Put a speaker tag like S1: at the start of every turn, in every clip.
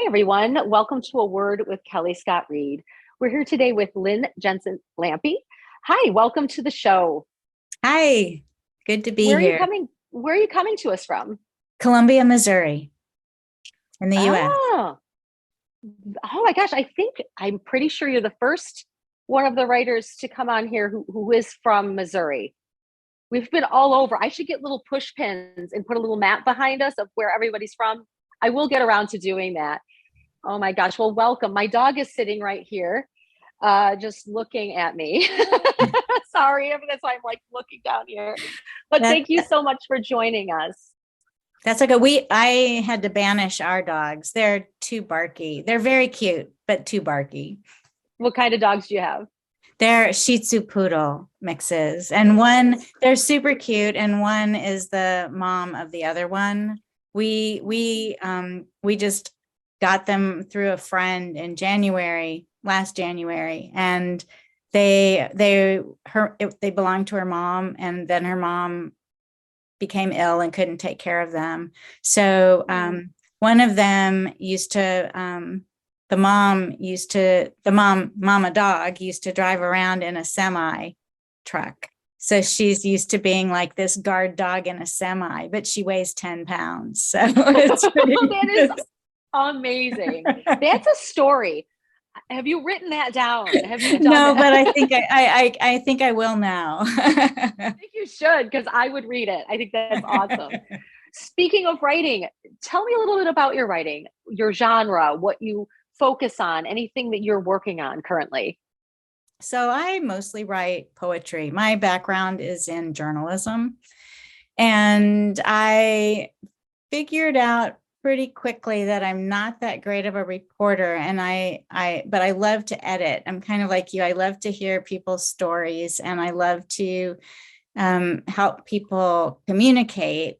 S1: Hi, everyone. Welcome to A Word with Kellie Scott Reed. We're here today with Lynne Jensen Lampe. Hi, welcome to the show.
S2: Hi, good to be
S1: Where are you
S2: here.
S1: coming? Where are you coming to us from?
S2: Columbia, Missouri, in the US.
S1: Oh, oh my gosh! I'm pretty sure you're the first one of the writers to come on here who is from Missouri. We've been all over. I should get little push pins and put a little map behind us of where everybody's from. I will get around to doing that. Oh my gosh. Well, welcome. My dog is sitting right here, just looking at me. Sorry, that's why I'm like looking down here. But
S2: That,
S1: thank you so much for joining us.
S2: that's okay. I had to banish our dogs. They're too barky. They're very cute, but too barky.
S1: What kind of dogs do you have?
S2: They're Shih Tzu Poodle mixes, and they're super cute, and one is the mom of the other one. We just got them through a friend in last January, and they belonged to her mom, and then her mom became ill and couldn't take care of them. So one of them used to mama dog used to drive around in a semi truck. So she's used to being like this guard dog in a semi, but she weighs 10 pounds. So it's
S1: That is amazing. That's a story. Have you written that down? Have you done
S2: no,
S1: that?
S2: but I think I will now.
S1: I think you should, because I would read it. I think that's awesome. Speaking of writing, tell me a little bit about your writing, your genre, what you focus on, anything that you're working on currently.
S2: So I mostly write poetry. My background is in journalism, and I figured out pretty quickly that I'm not that great of a reporter, and but I love to edit. I'm kind of like you. I love to hear people's stories, and I love to help people communicate.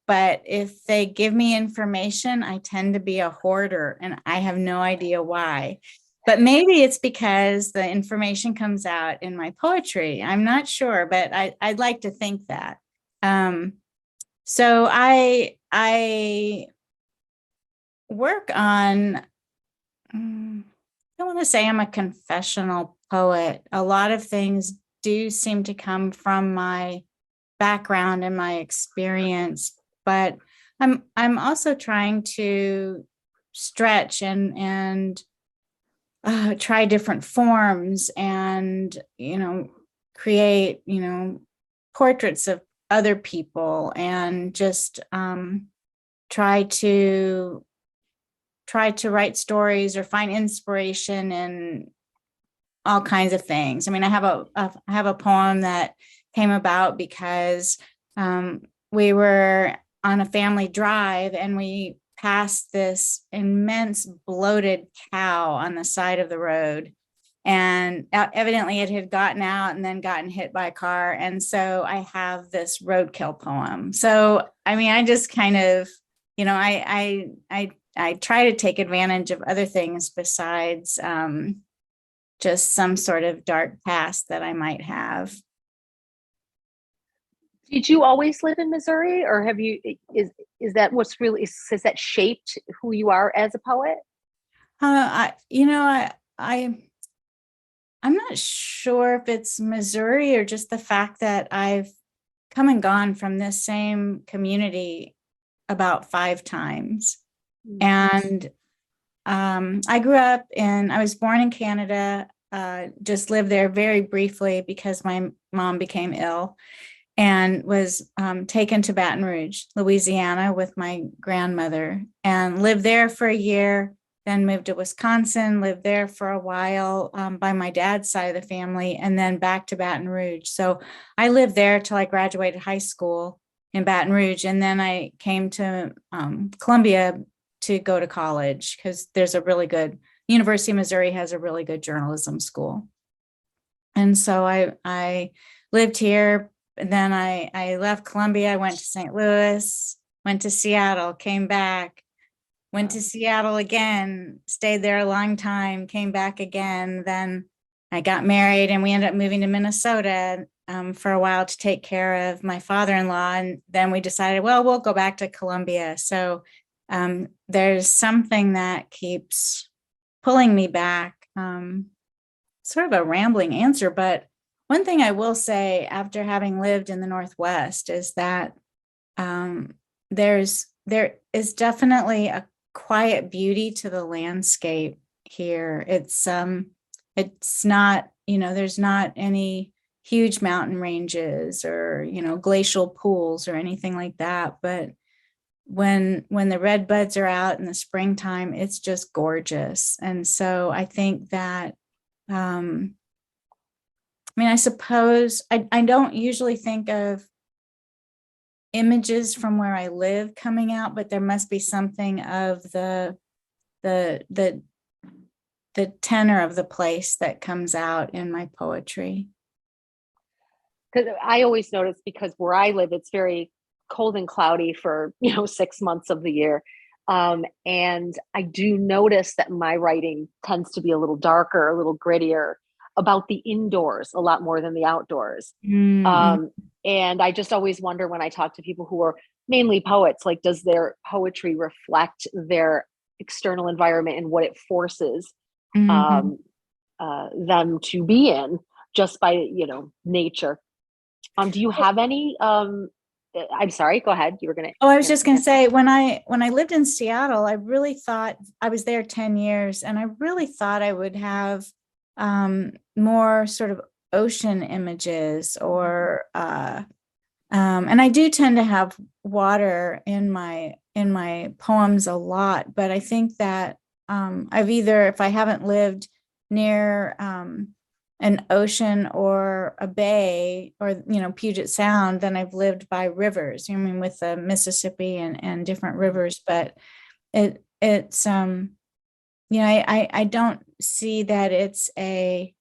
S2: But if they give me information, I tend to be a hoarder, and I have no idea why. But maybe it's because the information comes out in my poetry. I'm not sure, but I'd like to think that. So I work on, I want to say I'm a confessional poet. A lot of things do seem to come from my background and my experience, but I'm also trying to stretch and try different forms and create portraits of other people and just try to write stories or find inspiration in all kinds of things. I mean, I have a poem that came about because we were on a family drive and we passed this immense bloated cow on the side of the road. And evidently it had gotten out and then gotten hit by a car. And so I have this roadkill poem. So, I mean, I just kind of, I try to take advantage of other things besides just some sort of dark past that I might have.
S1: Did you always live in Missouri, or have you? Is that what's really has that shaped who you are as a poet?
S2: I I'm not sure if it's Missouri or just the fact that I've come and gone from this same community about 5 times. And I was born in Canada, just lived there very briefly because my mom became ill and was taken to Baton Rouge, Louisiana with my grandmother and lived there for a year, then moved to Wisconsin, lived there for a while by my dad's side of the family, and then back to Baton Rouge. So I lived there till I graduated high school in Baton Rouge. And then I came to Columbia to go to college because there's a really good, University of Missouri has a really good journalism school. And so I lived here. And then I left Columbia. I went to St. Louis, went to Seattle, came back, went to Seattle again, stayed there a long time, came back again. Then I got married and we ended up moving to Minnesota for a while to take care of my father-in-law. And then we decided, well, we'll go back to Columbia. So there's something that keeps pulling me back. Sort of a rambling answer, but one thing I will say after having lived in the Northwest is that there is definitely a quiet beauty to the landscape here. It's not, there's not any huge mountain ranges or, glacial pools or anything like that. But when the red buds are out in the springtime, it's just gorgeous. And so I think that, I suppose I don't usually think of images from where I live coming out, but there must be something of the tenor of the place that comes out in my poetry.
S1: Because I always notice, because where I live, it's very cold and cloudy for 6 months of the year, and I do notice that my writing tends to be a little darker, a little grittier, about the indoors a lot more than the outdoors.
S2: Mm-hmm.
S1: And I just always wonder, when I talk to people who are mainly poets, like, does their poetry reflect their external environment and what it forces
S2: Mm-hmm.
S1: them to be in, just by nature? Do you have any? I'm sorry. Go ahead. You were gonna.
S2: Oh, I was just going to say, when I lived in Seattle, I really thought, I was there 10 years, and I really thought I would have more sort of ocean images, or and I do tend to have water in my poems a lot, but I think that I've either, if I haven't lived near an ocean or a bay, or Puget Sound, then I've lived by rivers. With the Mississippi and different rivers, but it's I don't see that it's an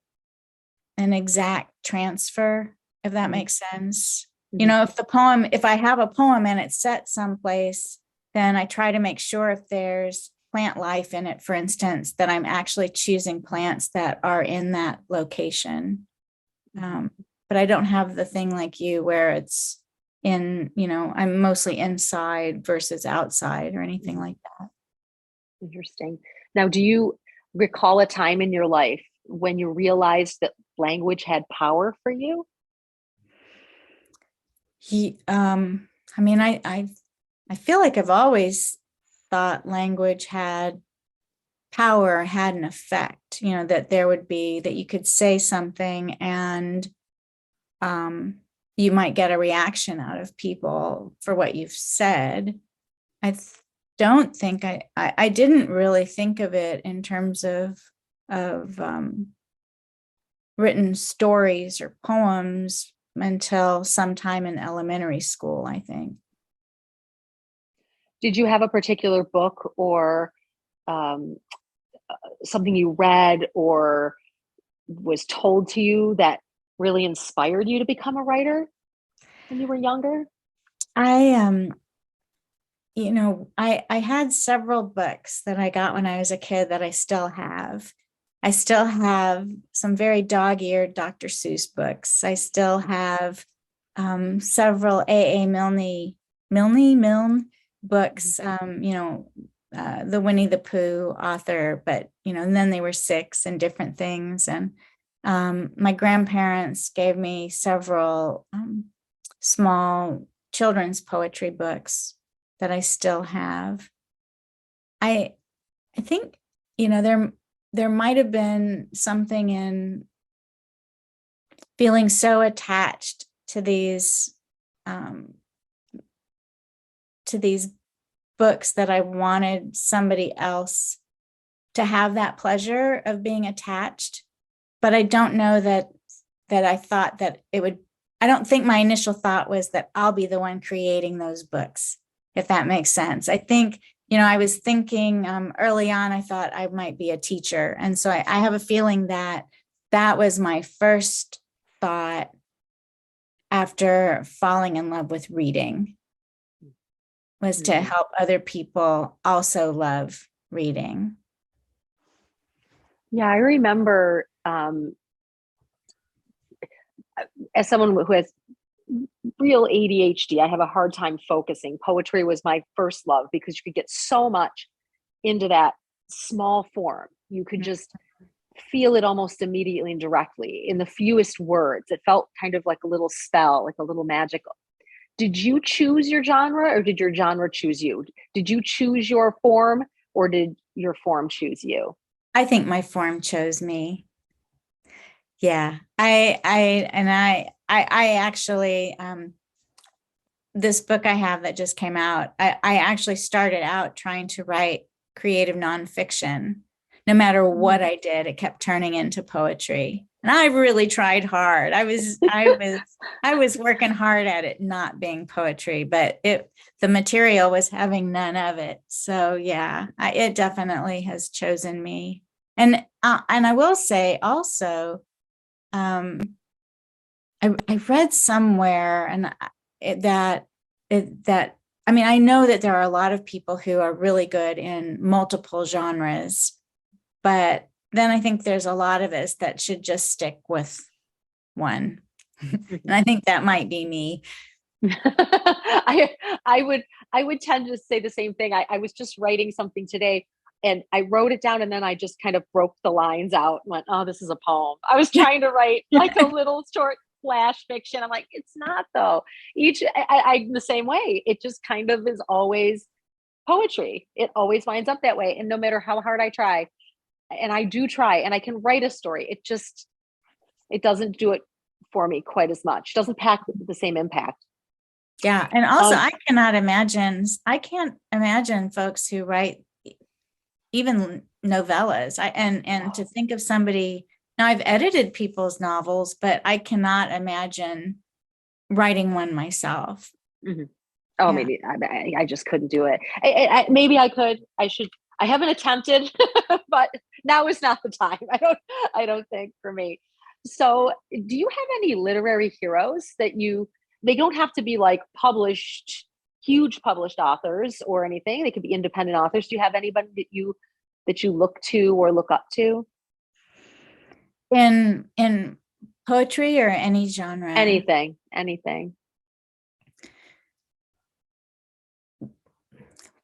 S2: exact transfer, if that makes sense. If I have a poem and it's set someplace, then I try to make sure, if there's plant life in it, for instance, that I'm actually choosing plants that are in that location. But I don't have the thing like you, where it's I'm mostly inside versus outside or anything like that.
S1: Interesting. Now, do you recall a time in your life when you realized that language had power for you?
S2: I feel like I've always thought language had power, had an effect, that there would be, that you could say something and you might get a reaction out of people for what you've said. Don't think I didn't really think of it in terms of written stories or poems until sometime in elementary school, I think.
S1: Did you have a particular book or something you read or was told to you that really inspired you to become a writer when you were younger?
S2: I I had several books that I got when I was a kid that I still have. I still have some very dog-eared Dr. Seuss books. I still have several A.A. Milne books, the Winnie the Pooh author, but, and then they were 6 and different things. And my grandparents gave me several small children's poetry books that I still have. I think, there might have been something in feeling so attached to these books that I wanted somebody else to have that pleasure of being attached. But I don't know that I thought that it would. I don't think my initial thought was that I'll be the one creating those books, if that makes sense. I think, I was thinking early on, I thought I might be a teacher. And so I have a feeling that was my first thought after falling in love with reading, was to help other people also love reading.
S1: Yeah, I remember, as someone who has real ADHD. I have a hard time focusing. Poetry was my first love because you could get so much into that small form. You could just feel it almost immediately and directly in the fewest words. It felt kind of like a little spell, like a little magical. Did you choose your genre or did your genre choose you? Did you choose your form or did your form choose you?
S2: I think my form chose me. Yeah. I actually, this book I have that just came out, I actually started out trying to write creative nonfiction. No matter what I did, it kept turning into poetry. And I really tried hard. I was working hard at it not being poetry, but the material was having none of it. So yeah, it definitely has chosen me. And I will say also, I read somewhere that I mean, I know that there are a lot of people who are really good in multiple genres, but then I think there's a lot of us that should just stick with one. And I think that might be me.
S1: I would tend to say the same thing. I was just writing something today and I wrote it down and then I just kind of broke the lines out and went, oh, this is a poem. I was trying to write like a little short flash fiction. I'm like, it's not though. I'm the same way. It just kind of is always poetry. It always winds up that way. And no matter how hard I try, and I do try and I can write a story, it doesn't do it for me quite as much. It doesn't pack the same impact.
S2: Yeah. And also I can't imagine folks who write even novellas. And to think of somebody, now I've edited people's novels, but I cannot imagine writing one myself.
S1: Mm-hmm. Oh, yeah. Maybe I just couldn't do it. Maybe I could. I haven't attempted, but now is not the time. I don't think for me. So, do you have any literary heroes that they don't have to be like huge published authors or anything. They could be independent authors. Do you have anybody that you look to or look up to?
S2: In poetry or any genre?
S1: Anything.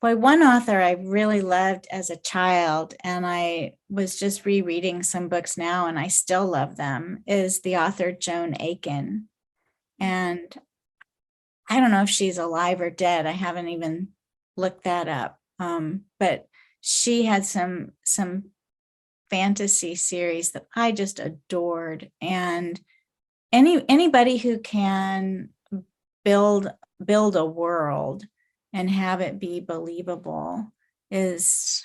S2: Boy, one author I really loved as a child, and I was just rereading some books now, and I still love them, is the author Joan Aiken. And I don't know if she's alive or dead. I haven't even looked that up. But she had some fantasy series that I just adored. And anybody who can build a world and have it be believable is,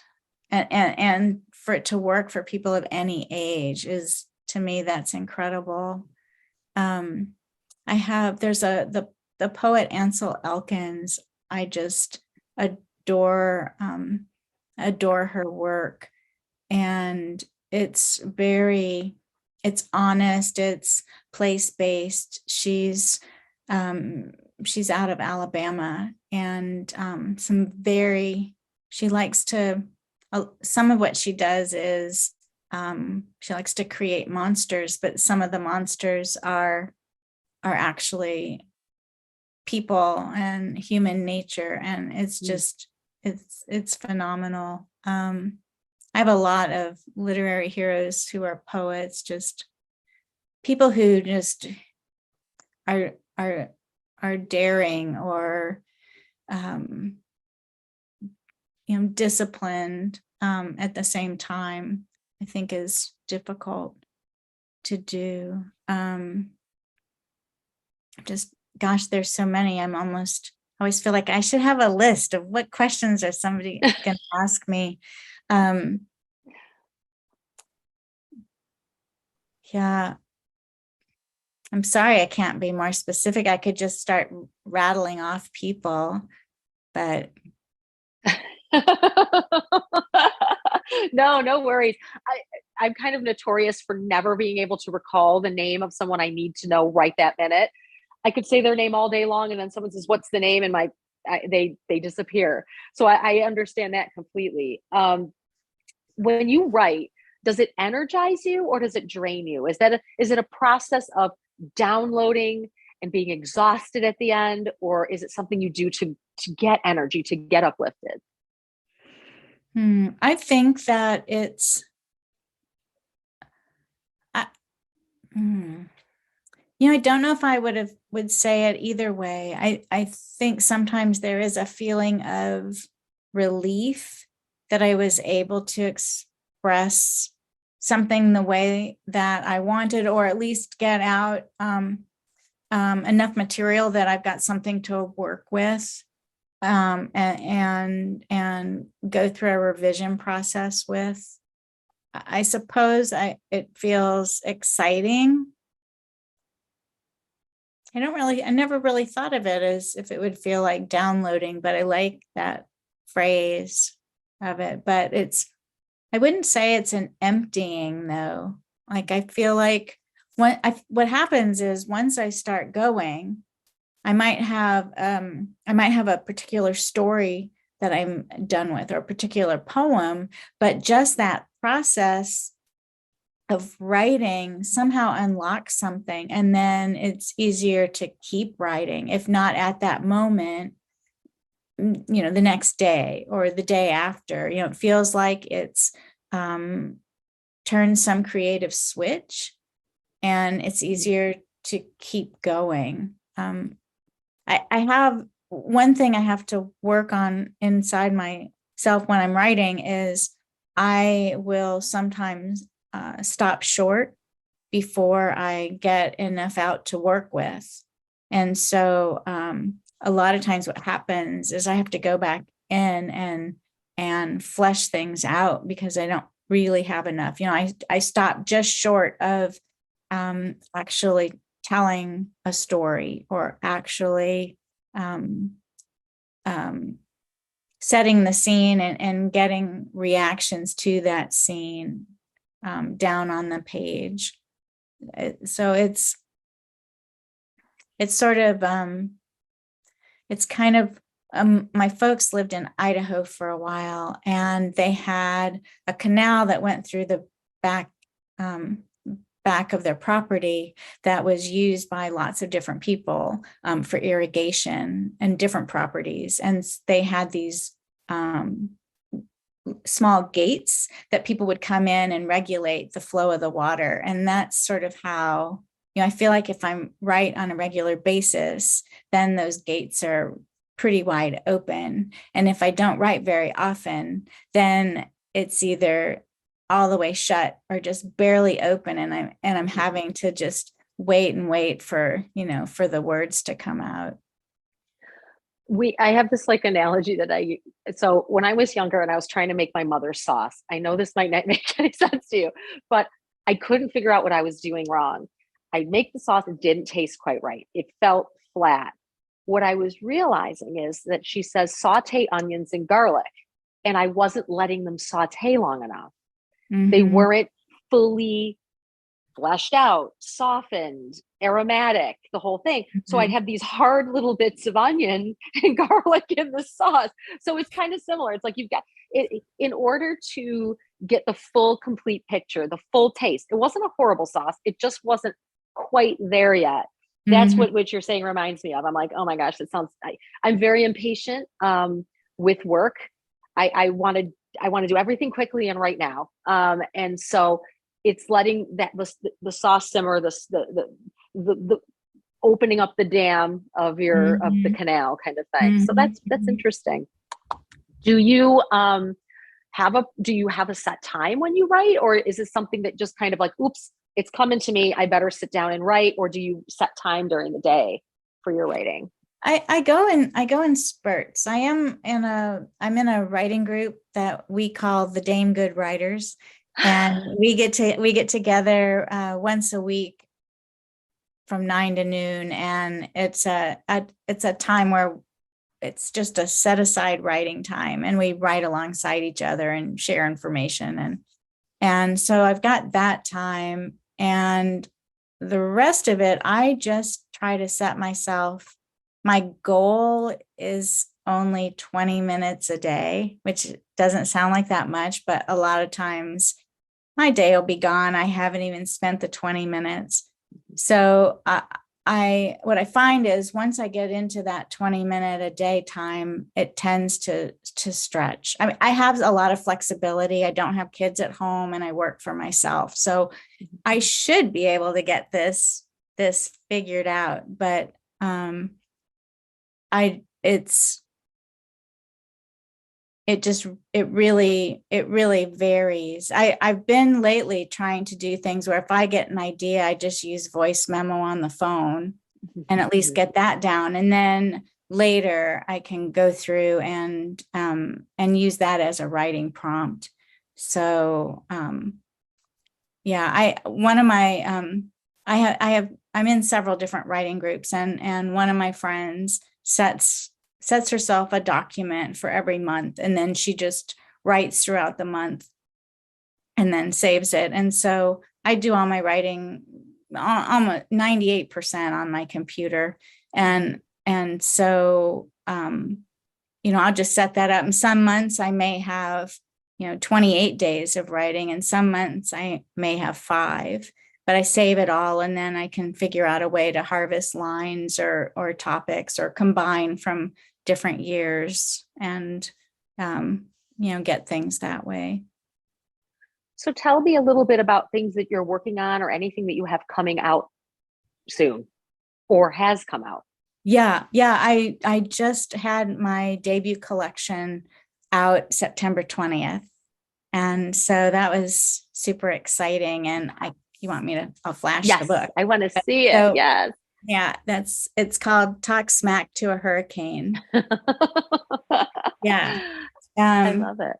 S2: and for it to work for people of any age is, to me, that's incredible. There's the poet Ansel Elkins. I just adore her work, and it's honest, it's place-based. She's out of Alabama, and she likes to, some of what she does is she likes to create monsters, but some of the monsters are actually people and human nature, and it's just it's phenomenal. I have a lot of literary heroes who are poets, just people who just are daring or disciplined at the same time. I think is difficult to do. Just, gosh, there's so many. I always feel like I should have a list of what questions are somebody can ask me. Yeah. I'm sorry I can't be more specific. I could just start rattling off people, but
S1: no worries. I'm kind of notorious for never being able to recall the name of someone I need to know right that minute. I could say their name all day long, and then someone says, "What's the name?" and they disappear. So I understand that completely. When you write, does it energize you or does it drain you? Is it a process of downloading and being exhausted at the end, or is it something you do to get energy, to get uplifted?
S2: I think that it's, I, I don't know if I would say it either way. I think sometimes there is a feeling of relief that I was able to express something the way that I wanted, or at least get out enough material that I've got something to work with, and go through a revision process with. I suppose it feels exciting. I never really thought of it as if it would feel like downloading, but I like that phrase of it. But I wouldn't say it's an emptying though. Like, I feel like what happens is once I start going, I might have a particular story that I'm done with, or a particular poem, but just that process of writing somehow unlocks something, and then it's easier to keep writing, if not at that moment, the next day or the day after. It feels like it's turned some creative switch, and it's easier to keep going. I have one thing I have to work on inside myself when I'm writing is I will sometimes stop short before I get enough out to work with. And so a lot of times what happens is I have to go back in and flesh things out because I don't really have enough. I stop just short of actually telling a story, or actually setting the scene and getting reactions to that scene down on the page. So it's sort of it's kind of my folks lived in Idaho for a while, and they had a canal that went through the back of their property that was used by lots of different people for irrigation and different properties. And they had these small gates that people would come in and regulate the flow of the water. And that's sort of how, I feel like if I'm right on a regular basis, then those gates are pretty wide open. And if I don't write very often, then it's either all the way shut or just barely open, and I'm having to just wait for for the words to come out.
S1: I have this like analogy that so when I was younger and I was trying to make my mother's sauce, I know this might not make any sense to you, but I couldn't figure out what I was doing wrong. I'd make the sauce, it didn't taste quite right. It felt flat. What I was realizing is that she says saute onions and garlic, and I wasn't letting them saute long enough.
S2: Mm-hmm.
S1: They weren't fully fleshed out, softened, aromatic, the whole thing. Mm-hmm. So I'd have these hard little bits of onion and garlic in the sauce. So it's kind of similar. It's like you've got it in order to get the full, complete picture, the full taste. It wasn't a horrible sauce. It just wasn't quite there yet. That's mm-hmm. what you're saying reminds me of. I'm like, oh my gosh, I'm very impatient with work. I want to do everything quickly and right now. And so it's letting the sauce simmer, the opening up the dam of your mm-hmm. of the canal kind of thing. Mm-hmm. So that's interesting. Do you have a set time when you write, or is it something that just kind of like, oops, it's coming to me, I better sit down and write? Or do you set time during the day for your writing?
S2: I go in spurts. I'm in a writing group that we call the Dame Good Writers, and we get together once a week from 9 to noon, and it's a time where it's just a set aside writing time, and we write alongside each other and share information, and so I've got that time, and the rest of it I just try to set myself. My goal is only 20 minutes a day, which doesn't sound like that much, but a lot of times my day will be gone. I haven't even spent the 20 minutes. So what I find is once I get into that 20-minute a day time, it tends to stretch. I mean, I have a lot of flexibility. I don't have kids at home and I work for myself. So I should be able to get this figured out, but it really varies. I've been lately trying to do things where if I get an idea, I just use voice memo on the phone and at least get that down. And then later I can go through and use that as a writing prompt. So yeah, I'm in several different writing groups, and one of my friends sets herself a document for every month, and then she just writes throughout the month and then saves it. And so I do all my writing almost 98% on my computer. And so, I'll just set that up. And some months I may have, 28 days of writing, and some months I may have 5, but I save it all. And then I can figure out a way to harvest lines or topics or combine from different years and, get things that way.
S1: So tell me a little bit about things that you're working on or anything that you have coming out soon or has come out.
S2: Yeah. I just had my debut collection out September 20th. And so that was super exciting. And you want me to, I'll flash the book.
S1: I want to see it. So, yes.
S2: Yeah, it's called Talk Smack to a Hurricane. Yeah.
S1: I love it.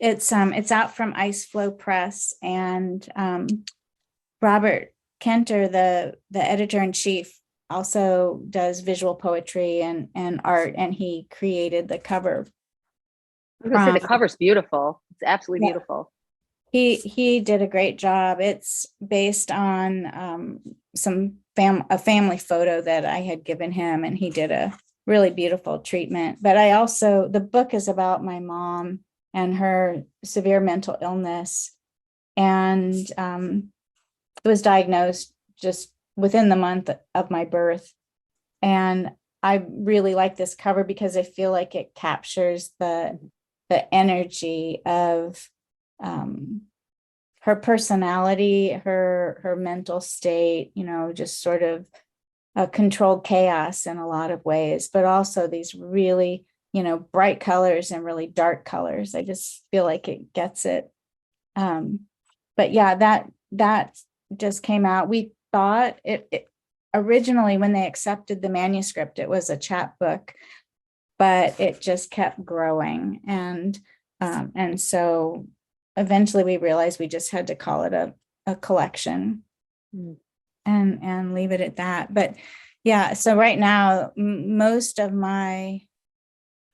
S2: It's out from Ice Flow Press, and Robert Kenter, the editor-in-chief, also does visual poetry and art, and he created the cover.
S1: I was gonna say the cover's beautiful. It's absolutely beautiful.
S2: He did a great job. It's based on a family photo that I had given him, and he did a really beautiful treatment. But the book is about my mom and her severe mental illness, and was diagnosed just within the month of my birth. And I really like this cover because I feel like it captures the energy of her personality, her mental state, just sort of a controlled chaos in a lot of ways, but also these really, bright colors and really dark colors. I just feel like it gets it. But yeah, that just came out. We thought it originally, when they accepted the manuscript, it was a chapbook, but it just kept growing. And so eventually we realized we just had to call it a collection and leave it at that. But yeah, so right now, most of my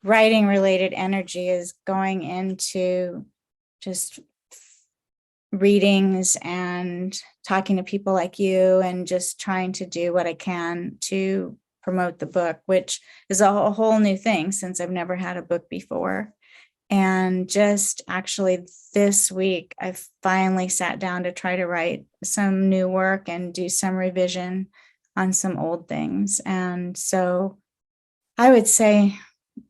S2: writing related energy is going into just readings and talking to people like you and just trying to do what I can to promote the book, which is a whole new thing since I've never had a book before. And just actually this week, I finally sat down to try to write some new work and do some revision on some old things. And so I would say,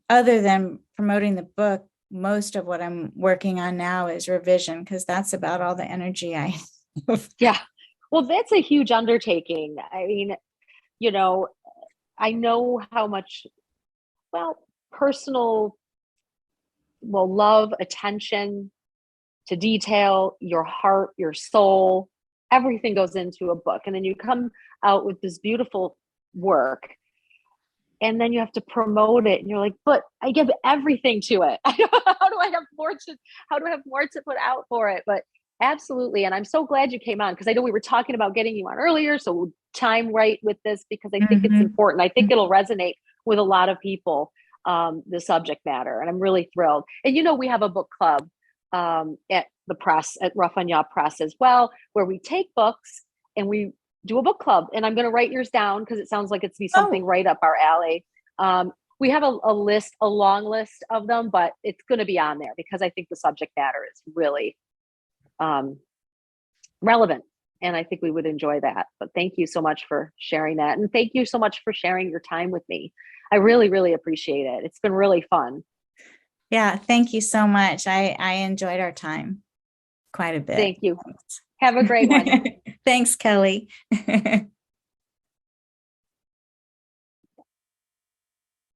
S2: other than promoting the book, most of what I'm working on now is revision, because that's about all the energy I have.
S1: Yeah. Well, that's a huge undertaking. I mean, I know how much, personal, love, attention to detail, your heart, your soul, everything goes into a book. And then you come out with this beautiful work, and then you have to promote it, and you're like, but I give everything to it. How do I have more to put out for it? But absolutely. And I'm so glad you came on, because I know we were talking about getting you on earlier. So time right with this, because I think it's important. I think it'll resonate with a lot of people, the subject matter. And I'm really thrilled. And, we have a book club at the press, at Rough on Yaw Press as well, where we take books and we do a book club. And I'm going to write yours down, because it sounds like it's be something right up our alley. We have a long list of them, but it's going to be on there because I think the subject matter is really relevant And I think we would enjoy that. But thank you so much for sharing that. And thank you so much for sharing your time with me. I really, really appreciate it. It's been really fun.
S2: Yeah, thank you so much. I enjoyed our time quite a bit.
S1: Thank you. Have a great one.
S2: Thanks, Kellie.